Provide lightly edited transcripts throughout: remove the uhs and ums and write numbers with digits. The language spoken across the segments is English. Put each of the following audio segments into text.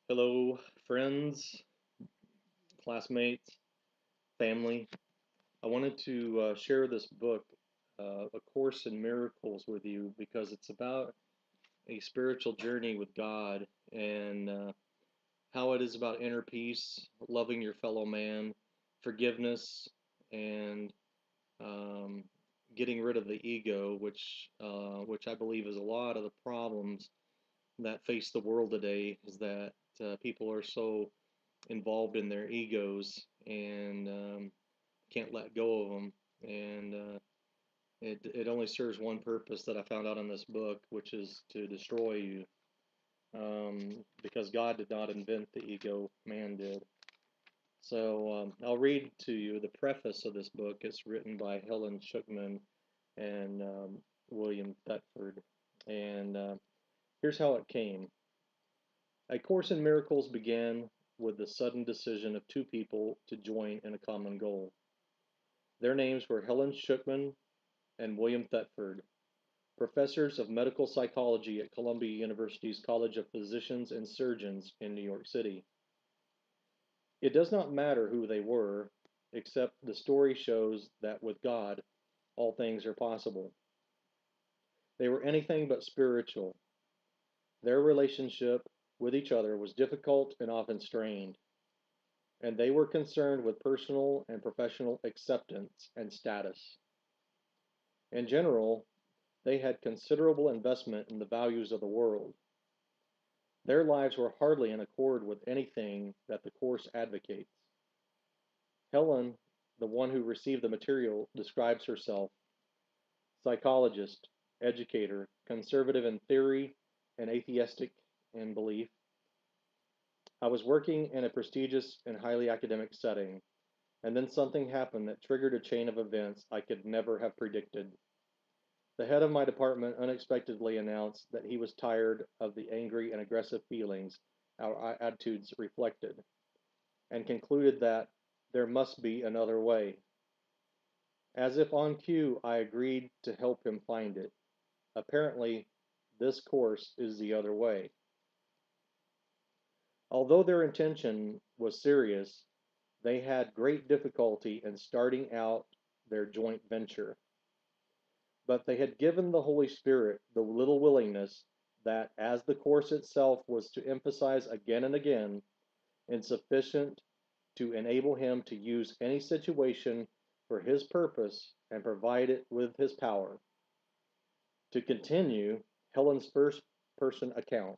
Hello, friends, classmates, family. I wanted to share this book, A Course in Miracles, with you because it's about a spiritual journey with God and how it is about inner peace, loving your fellow man, forgiveness, and um, getting rid of the ego, which I believe is a lot of the problems that face the world today. Is that people are so involved in their egos and can't let go of them. And it only serves one purpose that I found out in this book, which is to destroy you. Because God did not invent the ego, man did. So I'll read to you the preface of this book. It's written by Helen Schucman and William Thetford. And here's how it came. A Course in Miracles began with the sudden decision of two people to join in a common goal. Their names were Helen Schucman and William Thetford, professors of medical psychology at Columbia University's College of Physicians and Surgeons in New York City. It does not matter who they were, except the story shows that with God, all things are possible. They were anything but spiritual. Their relationship with each other was difficult and often strained, and they were concerned with personal and professional acceptance and status. In general, they had considerable investment in the values of the world. Their lives were hardly in accord with anything that the Course advocates. Helen, the one who received the material, describes herself psychologist, educator, conservative in theory, and atheistic in belief. I was working in a prestigious and highly academic setting, and then something happened that triggered a chain of events I could never have predicted. The head of my department unexpectedly announced that he was tired of the angry and aggressive feelings our attitudes reflected, and concluded that there must be another way. As if on cue, I agreed to help him find it. Apparently, this course is the other way. Although their intention was serious, they had great difficulty in starting out their joint venture. But they had given the Holy Spirit the little willingness that, as the Course itself was to emphasize again and again, insufficient to enable him to use any situation for his purpose and provide it with his power. To continue, Helen's first person account.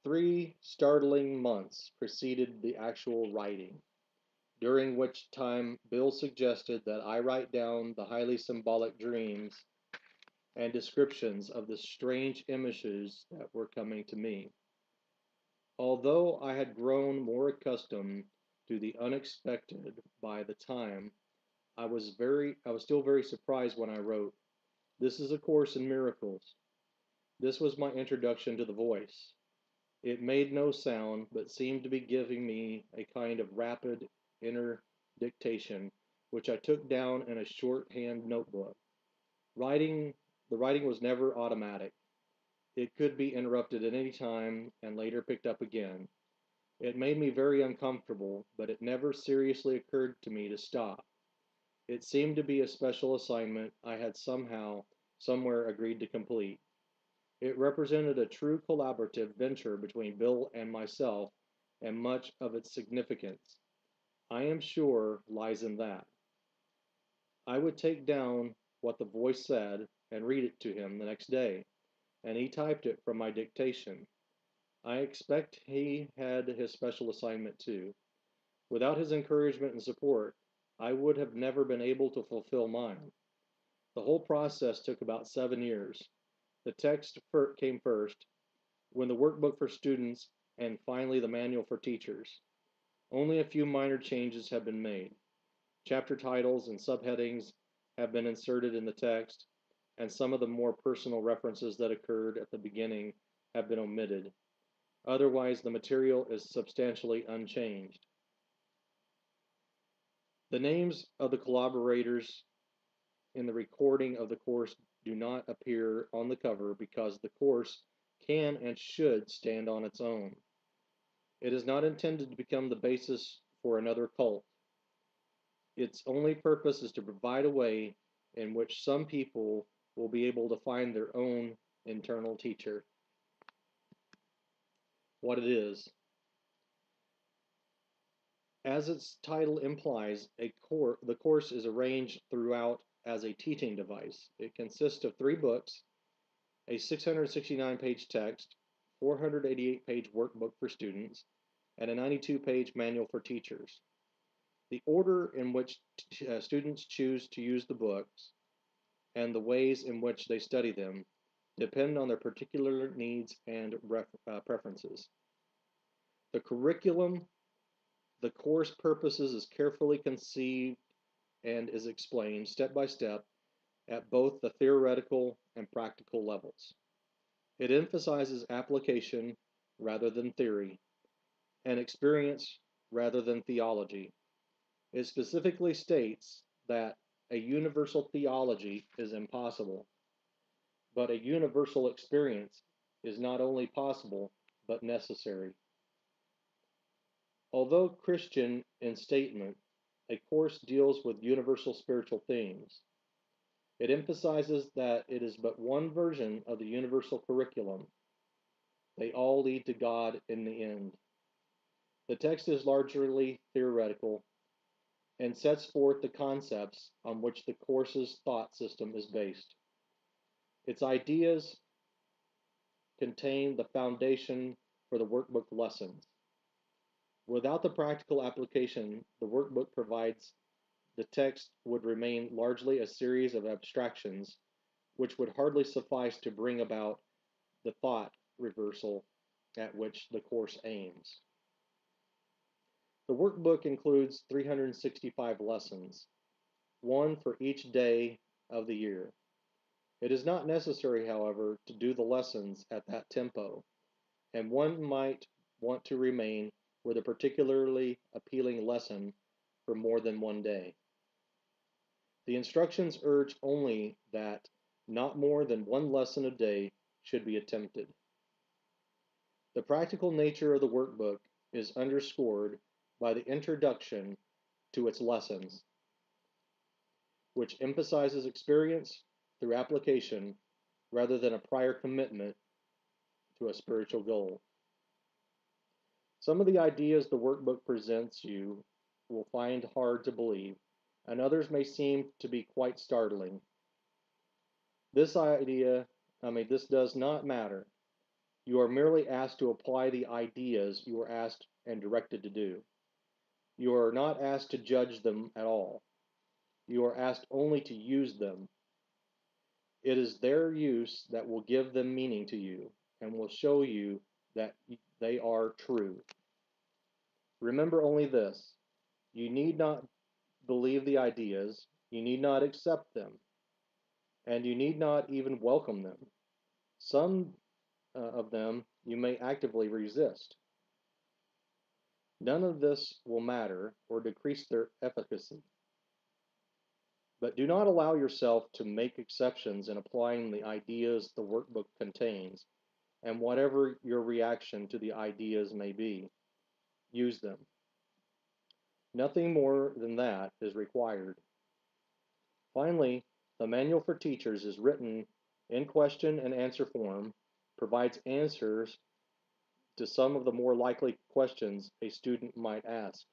3 startling months preceded the actual writing, during which time Bill suggested that I write down the highly symbolic dreams and descriptions of the strange images that were coming to me. Although I had grown more accustomed to the unexpected by the time, I was still very surprised when I wrote, "This is a course in miracles." This was my introduction to the voice. It made no sound, but seemed to be giving me a kind of rapid inner dictation, which I took down in a shorthand notebook. Writing, the writing was never automatic. It could be interrupted at any time and later picked up again. It made me very uncomfortable, but it never seriously occurred to me to stop. It seemed to be a special assignment I had somehow, somewhere agreed to complete. It represented a true collaborative venture between Bill and myself, and much of its significance, I am sure, lies in that. I would take down what the voice said and read it to him the next day, and he typed it from my dictation. I expect he had his special assignment too. Without his encouragement and support, I would have never been able to fulfill mine. The whole process took about 7 years. The text came first, when the workbook for students, and finally the manual for teachers. Only a few minor changes have been made. Chapter titles and subheadings have been inserted in the text, and some of the more personal references that occurred at the beginning have been omitted. Otherwise, the material is substantially unchanged. The names of the collaborators in the recording of the course do not appear on the cover because the course can and should stand on its own. It is not intended to become the basis for another cult. Its only purpose is to provide a way in which some people will be able to find their own internal teacher. What it is. As its title implies, the course is arranged throughout as a teaching device. It consists of 3 books, a 669-page text, 488-page workbook for students, and a 92-page manual for teachers. The order in which students choose to use the books and the ways in which they study them depend on their particular needs and preferences. The curriculum, the course purposes is carefully conceived and is explained step by step at both the theoretical and practical levels. It emphasizes application rather than theory, and experience rather than theology. It specifically states that a universal theology is impossible, but a universal experience is not only possible, but necessary. Although Christian in statement, a course deals with universal spiritual themes. It emphasizes that it is but one version of the universal curriculum. They all lead to God in the end. The text is largely theoretical and sets forth the concepts on which the course's thought system is based. Its ideas contain the foundation for the workbook lessons. Without the practical application the workbook provides, the text would remain largely a series of abstractions, which would hardly suffice to bring about the thought reversal at which the course aims. The workbook includes 365 lessons, one for each day of the year. It is not necessary, however, to do the lessons at that tempo, and one might want to remain with a particularly appealing lesson for more than one day. The instructions urge only that not more than one lesson a day should be attempted. The practical nature of the workbook is underscored by the introduction to its lessons, which emphasizes experience through application rather than a prior commitment to a spiritual goal. Some of the ideas the workbook presents you will find hard to believe, and others may seem to be quite startling. This does not matter. You are merely asked to apply the ideas you are asked and directed to do. You are not asked to judge them at all. You are asked only to use them. It is their use that will give them meaning to you and will show you that they are true. Remember only this: you need not believe the ideas, you need not accept them, and you need not even welcome them. Some of them you may actively resist. None of this will matter or decrease their efficacy. But do not allow yourself to make exceptions in applying the ideas the workbook contains, and whatever your reaction to the ideas may be, use them. Nothing more than that is required. Finally, the Manual for Teachers is written in question and answer form, provides answers to some of the more likely questions a student might ask.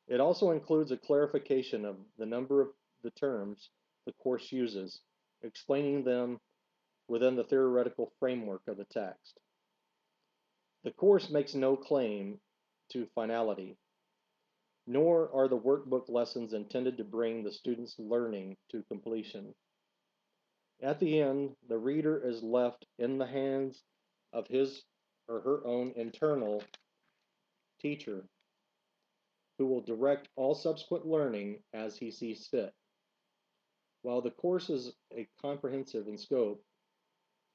It also includes a clarification of the number of the terms the course uses, explaining them within the theoretical framework of the text. The course makes no claim to finality, nor are the workbook lessons intended to bring the student's learning to completion. At the end, the reader is left in the hands of his or her own internal teacher, who will direct all subsequent learning as he sees fit. While the course is comprehensive in scope,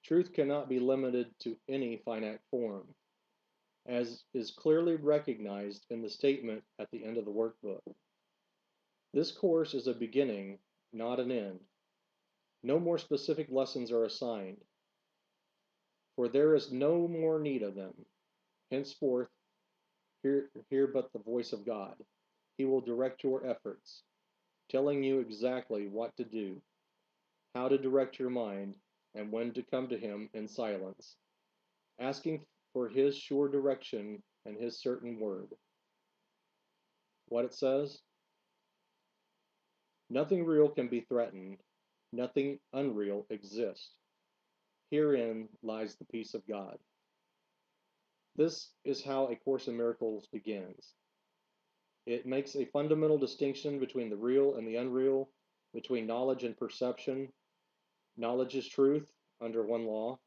truth cannot be limited to any finite form, as is clearly recognized in the statement at the end of the workbook. This course is a beginning, not an end. No more specific lessons are assigned. For there is no more need of them. Henceforth, hear but the voice of God. He will direct your efforts, telling you exactly what to do, how to direct your mind, and when to come to Him in silence, asking for His sure direction and His certain word. What it says? Nothing real can be threatened, nothing unreal exists. Herein lies the peace of God. This is how A Course in Miracles begins. It makes a fundamental distinction between the real and the unreal, between knowledge and perception. Knowledge is truth under one law,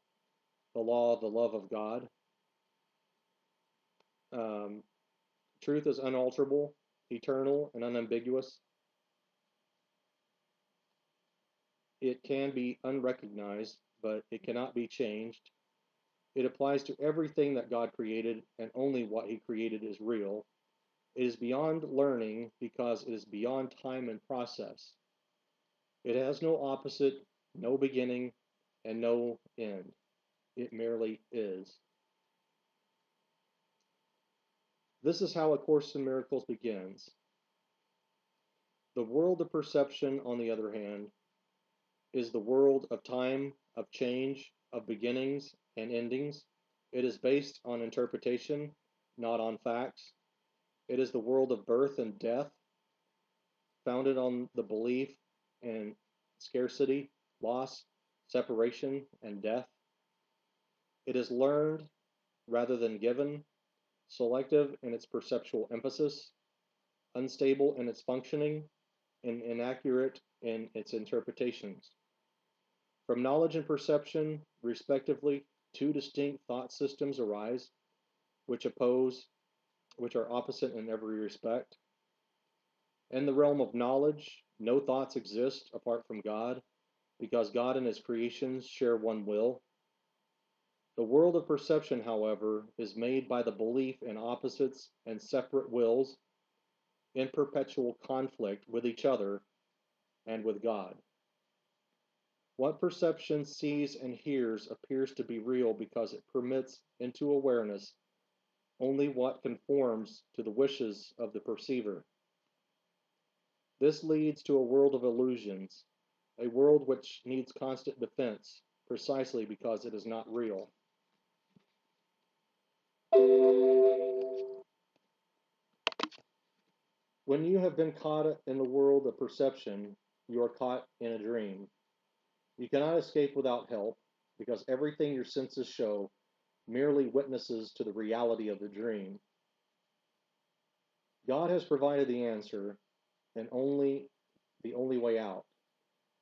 the law of the love of God. Truth is unalterable, eternal, and unambiguous. It can be unrecognized, but it cannot be changed. It applies to everything that God created, and only what He created is real. It is beyond learning because it is beyond time and process. It has no opposite, no beginning, and no end. It merely is. This is how A Course in Miracles begins. The world of perception, on the other hand, is the world of time, of change, of beginnings and endings. It is based on interpretation, not on facts. It is the world of birth and death, founded on the belief in scarcity, loss, separation, and death. It is learned rather than given, selective in its perceptual emphasis, unstable in its functioning, and inaccurate in its interpretations. From knowledge and perception, respectively, two distinct thought systems arise, which are opposite in every respect. In the realm of knowledge, no thoughts exist apart from God, because God and His creations share one will. The world of perception, however, is made by the belief in opposites and separate wills in perpetual conflict with each other and with God. What perception sees and hears appears to be real because it permits into awareness only what conforms to the wishes of the perceiver. This leads to a world of illusions, a world which needs constant defense, precisely because it is not real. When you have been caught in the world of perception, you are caught in a dream. You cannot escape without help, because everything your senses show merely witnesses to the reality of the dream. God has provided the answer, and the only way out,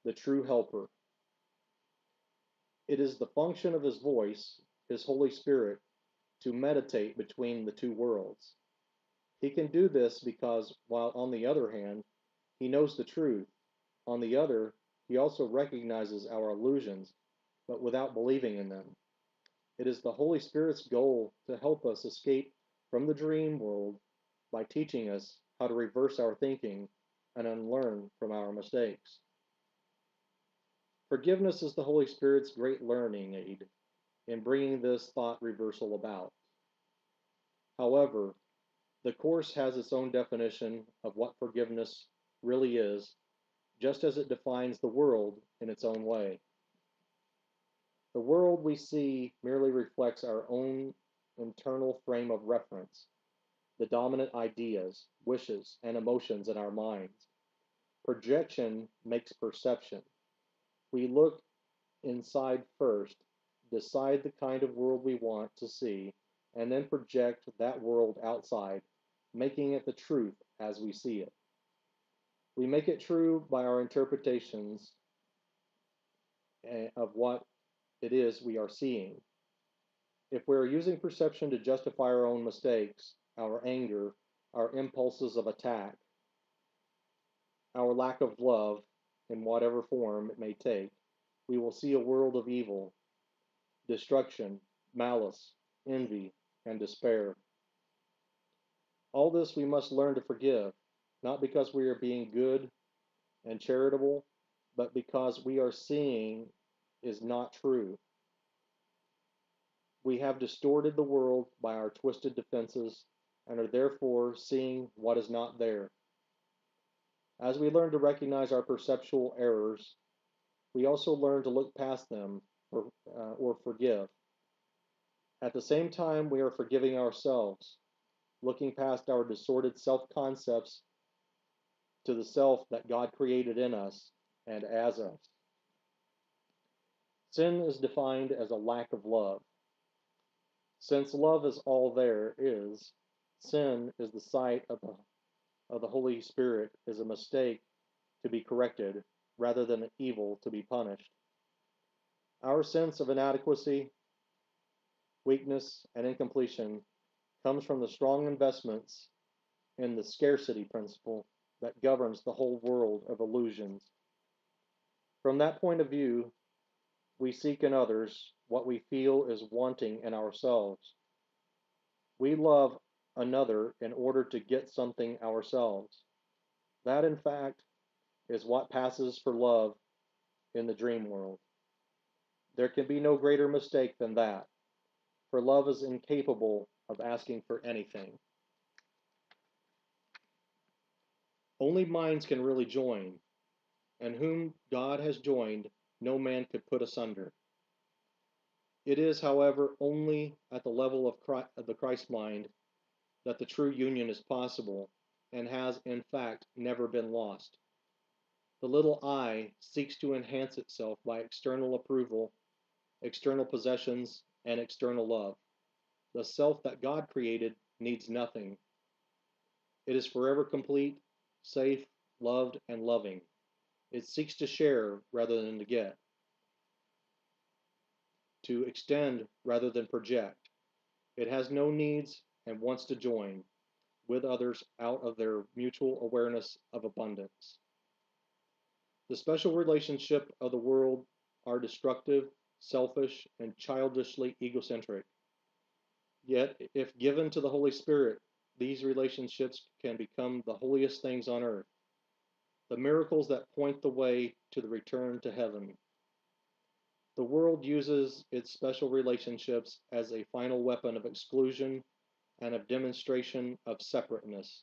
the true helper. It is the function of His voice, His Holy Spirit, to meditate between the two worlds. He can do this because, while on the other hand, He knows the truth, on the other, He also recognizes our illusions, but without believing in them. It is the Holy Spirit's goal to help us escape from the dream world by teaching us how to reverse our thinking and unlearn from our mistakes. Forgiveness is the Holy Spirit's great learning aid in bringing this thought reversal about. However, the Course has its own definition of what forgiveness really is, just as it defines the world in its own way. The world we see merely reflects our own internal frame of reference, the dominant ideas, wishes, and emotions in our minds. Projection makes perception. We look inside first, decide the kind of world we want to see, and then project that world outside, making it the truth as we see it. We make it true by our interpretations of what it is we are seeing. If we are using perception to justify our own mistakes, our anger, our impulses of attack, our lack of love, in whatever form it may take, we will see a world of evil, destruction, malice, envy, and despair. All this we must learn to forgive, not because we are being good and charitable, but because we are seeing is not true. We have distorted the world by our twisted defenses and are therefore seeing what is not there. As we learn to recognize our perceptual errors, we also learn to look past them or forgive. At the same time, we are forgiving ourselves, looking past our distorted self concepts to the self that God created in us and as us. Sin is defined as a lack of love. Since love is all there is, sin is the sight of the Holy Spirit is a mistake to be corrected rather than an evil to be punished. Our sense of inadequacy, weakness, and incompletion comes from the strong investments in the scarcity principle that governs the whole world of illusions. From that point of view, we seek in others what we feel is wanting in ourselves. We love another in order to get something ourselves. That, in fact, is what passes for love in the dream world. There can be no greater mistake than that, for love is incapable of asking for anything. Only minds can really join, and whom God has joined, no man could put asunder. It is, however, only at the level of the Christ mind that the true union is possible and has, in fact, never been lost. The little I seeks to enhance itself by external approval, external possessions, and external love. The self that God created needs nothing. It is forever complete, safe, loved, and loving. It seeks to share rather than to get, to extend rather than project. It has no needs and wants to join with others out of their mutual awareness of abundance. The special relationship of the world are destructive, selfish, and childishly egocentric. Yet, if given to the Holy Spirit, these relationships can become the holiest things on earth, the miracles that point the way to the return to heaven. The world uses its special relationships as a final weapon of exclusion and of demonstration of separateness.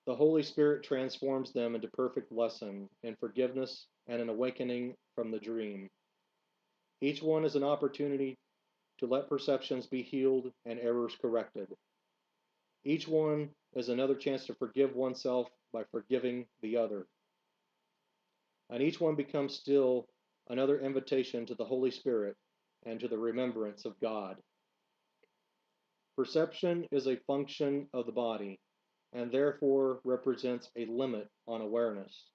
The Holy Spirit transforms them into perfect lesson in forgiveness and an awakening from the dream. Each one is an opportunity to let perceptions be healed and errors corrected. Each one is another chance to forgive oneself by forgiving the other. And each one becomes still another invitation to the Holy Spirit and to the remembrance of God. Perception is a function of the body, and therefore represents a limit on awareness.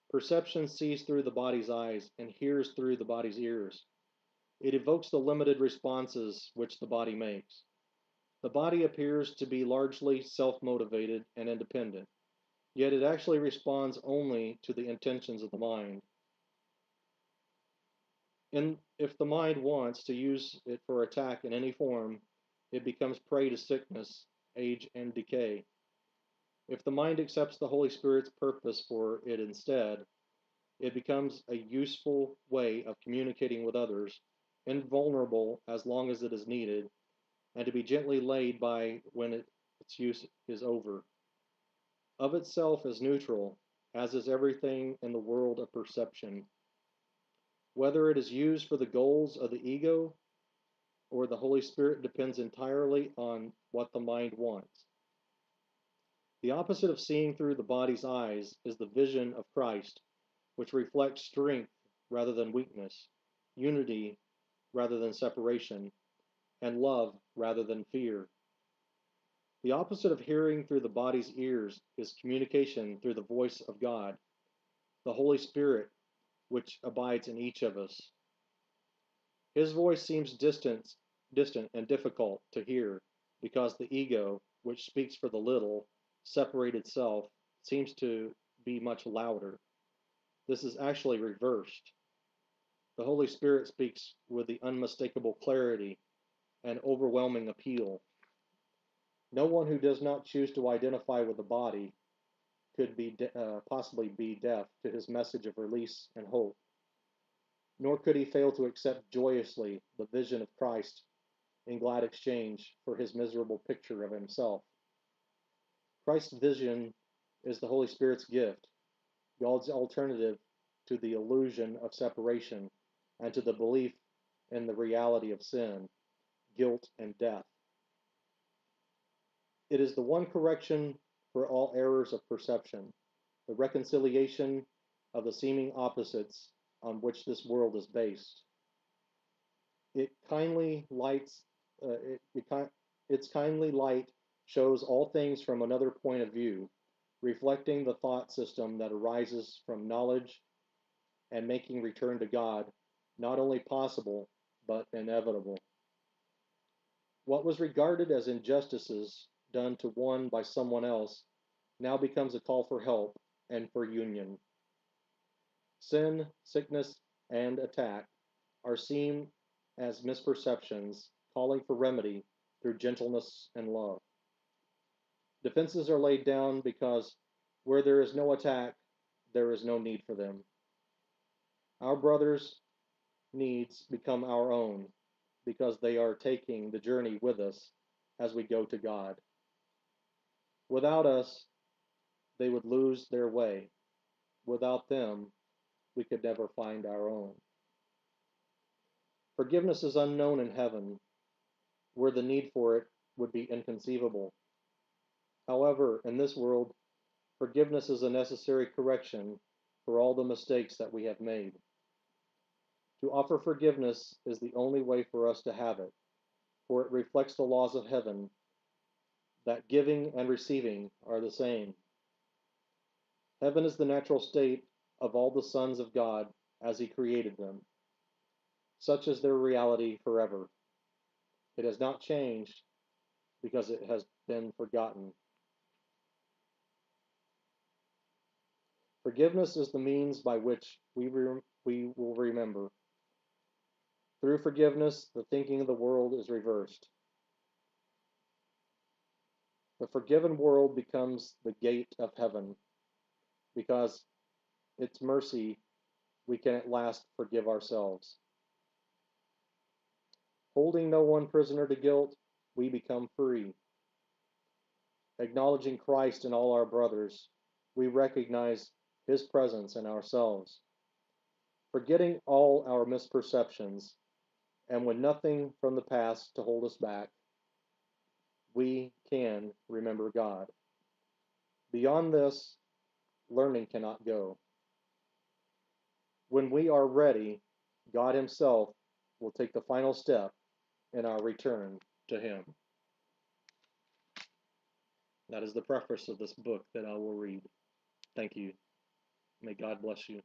Perception sees through the body's eyes and hears through the body's ears. It evokes the limited responses which the body makes. The body appears to be largely self-motivated and independent, yet it actually responds only to the intentions of the mind. If the mind wants to use it for attack in any form, it becomes prey to sickness, age, and decay. If the mind accepts the Holy Spirit's purpose for it instead, it becomes a useful way of communicating with others, invulnerable as long as it is needed, and to be gently laid by when its use is over. Of itself is neutral, as is everything in the world of perception. Whether it is used for the goals of the ego or the Holy Spirit depends entirely on what the mind wants. The opposite of seeing through the body's eyes is the vision of Christ, which reflects strength rather than weakness, unity rather than separation, and love rather than fear. The opposite of hearing through the body's ears is communication through the voice of God, the Holy Spirit, which abides in each of us. His voice seems distant and difficult to hear because the ego, which speaks for the little, separated self, seems to be much louder. This is actually reversed. The Holy Spirit speaks with the unmistakable clarity and overwhelming appeal. No one who does not choose to identify with the body could possibly be deaf to his message of release and hope. nor could he fail to accept joyously the vision of Christ in glad exchange for his miserable picture of himself. Christ's vision is the Holy Spirit's gift, God's alternative to the illusion of separation and to the belief in the reality of sin, guilt, and death. It is the one correction for all errors of perception, the reconciliation of the seeming opposites on which this world is based. It kindly lights, its kindly light shows all things from another point of view, reflecting the thought system that arises from knowledge and making return to God not only possible, but inevitable. What was regarded as injustices done to one by someone else now becomes a call for help and for union. Sin, sickness, and attack are seen as misperceptions, calling for remedy through gentleness and love. Defenses are laid down because where there is no attack, there is no need for them. Our brothers' needs become our own because they are taking the journey with us as we go to God. Without us, they would lose their way. Without them, we could never find our own. Forgiveness is unknown in heaven, where the need for it would be inconceivable. However, in this world, forgiveness is a necessary correction for all the mistakes that we have made. To offer forgiveness is the only way for us to have it, for it reflects the laws of heaven, that giving and receiving are the same. Heaven is the natural state of all the sons of God as He created them. Such is their reality forever. It has not changed because it has been forgotten. Forgiveness is the means by which we will remember. Through forgiveness, the thinking of the world is reversed. The forgiven world becomes the gate of heaven, because its mercy we can at last forgive ourselves. Holding no one prisoner to guilt, we become free. Acknowledging Christ in all our brothers, we recognize His presence in ourselves. Forgetting all our misperceptions, and with nothing from the past to hold us back, we can remember God. Beyond this, learning cannot go. When we are ready, God Himself will take the final step in our return to Him. That is the preface of this book that I will read. Thank you. May God bless you.